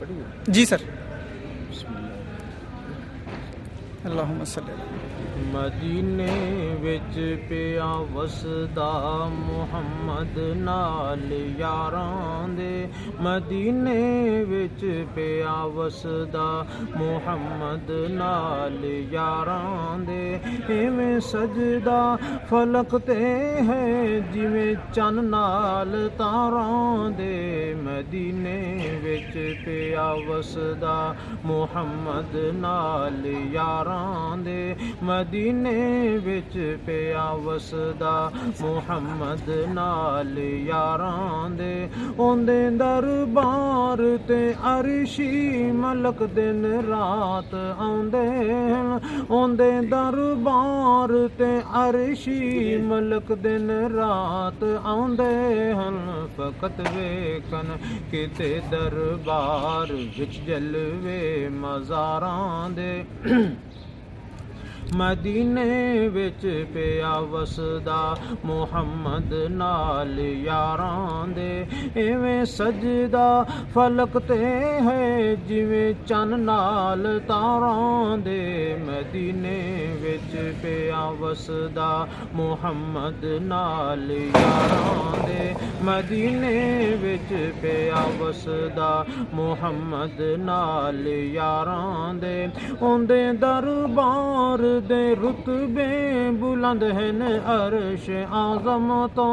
पढ़िए जी सर। अल्लाहुम्मा सल्ली अला मदीने विच पिया वसदा मुहम्मद नाल यारां दे मदीने विच पिया वसदा मुहम्मद नाल यारां दे इवें सजदा फलक ते है जिवें चन नाल तारां दे मदीने विच पिया वसदा मुहम्मद नाल यारां दे मदीने विच पिया वसदा मुहम्मद नाल यारां दे ओंदे दरबार ते अरशी मलक दिन रात आउंदे ओंदे दरबार ते अरशी मलक दिन रात आउंदे हन फकत वेखन किते दरबार विच जलवे मज़ारां दे मदीने विच पिया वसदा मुहम्मद नाल यारां दे इवें सजदा फलक ते है जिवें चन नाल तारां दे मदीने विच पिया वसदा मुहम्मद नाल यारां दे मदीने विच पिया वसदा मुहम्मद नाल यारां दे ओंदे दरबार दे रुतबे बुलंद हैं अर्श आज़म तो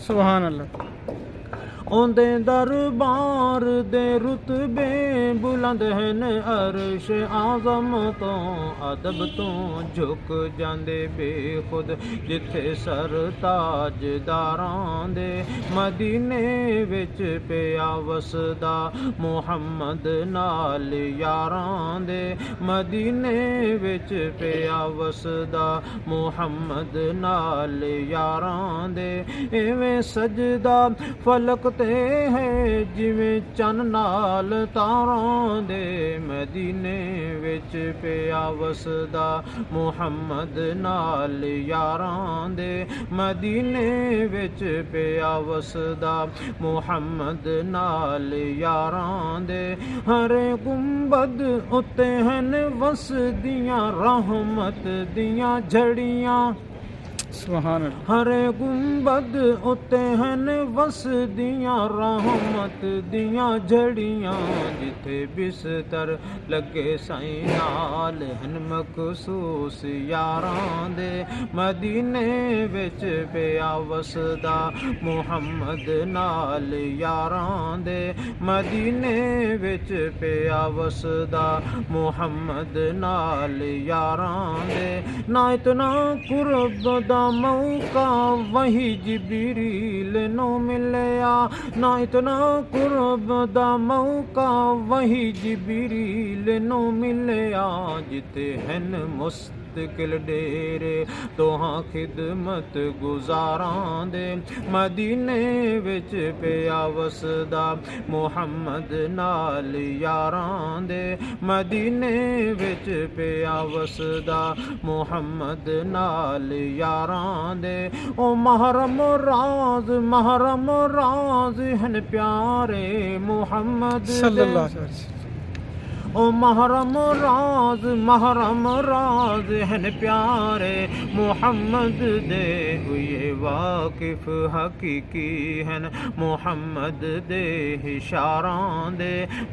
सुभान अल्लाह। ओंदे दरबार दे रुतबे बुलंद हैं अर्श आज़म तो अदब तो झुक जांदे बेखुद जिथे सर ताजदारां दे मदीने विच पिया वसदा मुहम्मद नाल यारां दे मदीने विच पिया वसदा मुहम्मद नाल यारां दे इवें सजदा फलक ते है जिवें चन नाल तारां दे मदीने विच पिया वसदा मुहम्मद नाल यारां दे मदीने विच पिया वसदा मुहम्मद नाल यारां दे हरे गुंबद उत्ते हन वसदियां रहमत दियां झड़ियां सुभान अल्लाह। हरे गुंबद उत्ते हन वसदियां रहमत दियां झड़ियां जिथे बिस्तर लगे साईं नाल हन मखसूस यारां दे मदीने विच पिया वसदा मुहम्मद नाल यारां दे मदीने विच पिया वसदा मुहम्मद नाल यारां दे ना इतना कुर्ब दा मौका वही जिबरील नो मिलया ना इतना कुर्ब दा मौका वही जिबरील नो मिलया जिते हन मुस्तकिल डेरे तोहां खिदमत गुजारां दे मदीने विच पिया वसदा मुहम्मद नाल यारां दे मदीने विच पिया वसदा मुहम्मद नाल यारां दे ओ महरम राज हन प्यारे मुहम्मद सल्लल्लाहु अलैहि वसल्लम। ओ महरम राज हन प्यारे मुहम्मद दे हुए वाकिफ हकीकी हन मुहम्मद दे इशारां दे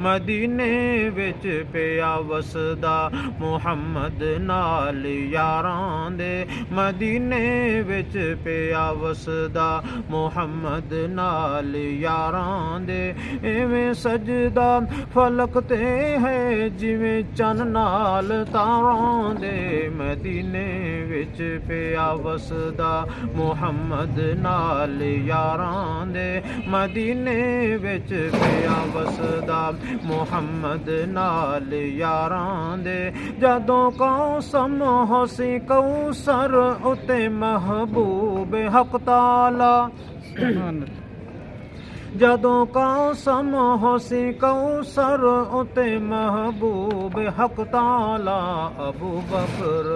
मदीने विच पिया वसदा मुहम्मद नाल यारां दे मदीने विच पिया वसदा मुहम्मद नाल यारां दे इवें सजदा फलक ते है जिवें चन नाल तारां दे मदीने विच पिया वसदा मुहम्मद नाल यारां दे मदीने विच पिया वसदा मुहम्मद नाल यारां दे जदों कौसम होसी कौसर उते महबूब हक ताला सुभान अल्लाह। ਜਦੋਂ ਕਾਸਮ ਹੋਸੀ ਕੌਸਰ ਉਤੇ ਮਹਬੂਬ ਹਕ ਤਾਲਾ ਅਬੂ ਬਕਰ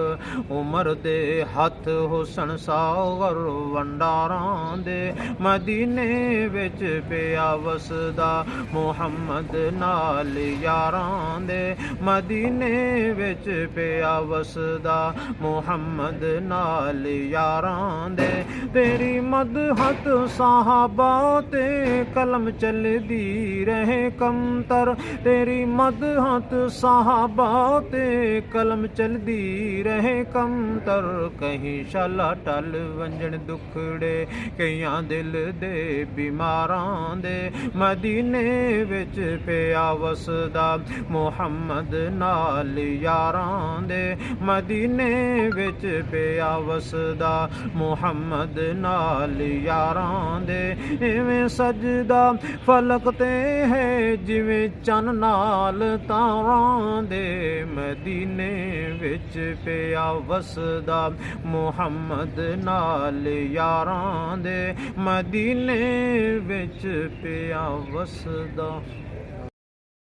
ਉਮਰ ਦੇ ਹੱਥ ਹੁਸਨ ਸਾਗਰ ਵੰਡਾਰਾਂ ਦੇ ਮਦੀਨੇ ਵਿੱਚ ਪਿਆ ਵਸਦਾ ਮੁਹੰਮਦ ਨਾਲ ਯਾਰਾਂ ਦੇ ਮਦੀਨੇ ਵਿੱਚ ਪਿਆ ਵਸਦਾ ਮੁਹੰਮਦ ਨਾਲ ਯਾਰਾਂ ਦੇ ਤੇਰੀ ਮਦਹਤ ਸਾਹਬਾ ਤੇ ਕਲਮ ਚਲਦੀ ਰਹੇ ਕਮਤਰ ਤੇਰੀ ਮਦਹਤ ਸਾਹਬਾ ਤੇ ਕਲਮ ਚਲਦੀ ਰਹੇ ਕਮਤਰ ਕਹੀਂ ਸ਼ਾਲਾ ਟਲ ਵੰਜਣ ਦੁਖੜੇ ਕਈਆਂ ਦਿਲ ਦੇ ਬਿਮਾਰਾਂ ਦੇ ਮਦੀਨੇ ਵਿੱਚ ਪਿਆ ਵਸਦਾ ਮੁਹੰਮਦ ਨਾਲ ਯਾਰਾਂ ਦੇ ਮਦੀਨੇ ਵਿੱਚ ਪਿਆ ਵਸਦਾ ਮੁਹੰਮਦ ਨਾਲ ਯਾਰਾਂ ਦੇ ਇਵੇਂ ਸਜਦਾ ਫਲਕ ਤੇ ਹੈ ਜਿਵੇਂ ਚੰਨ ਨਾਲ ਤਾਰਾਂ ਦੇ ਮਦੀਨੇ ਵਿੱਚ ਪਿਆ ਵਸਦਾ ਮੁਹੰਮਦ ਨਾਲ ਯਾਰਾਂ ਦੇ ਮਦੀਨੇ ਵਿੱਚ ਪਿਆ ਵਸਦਾ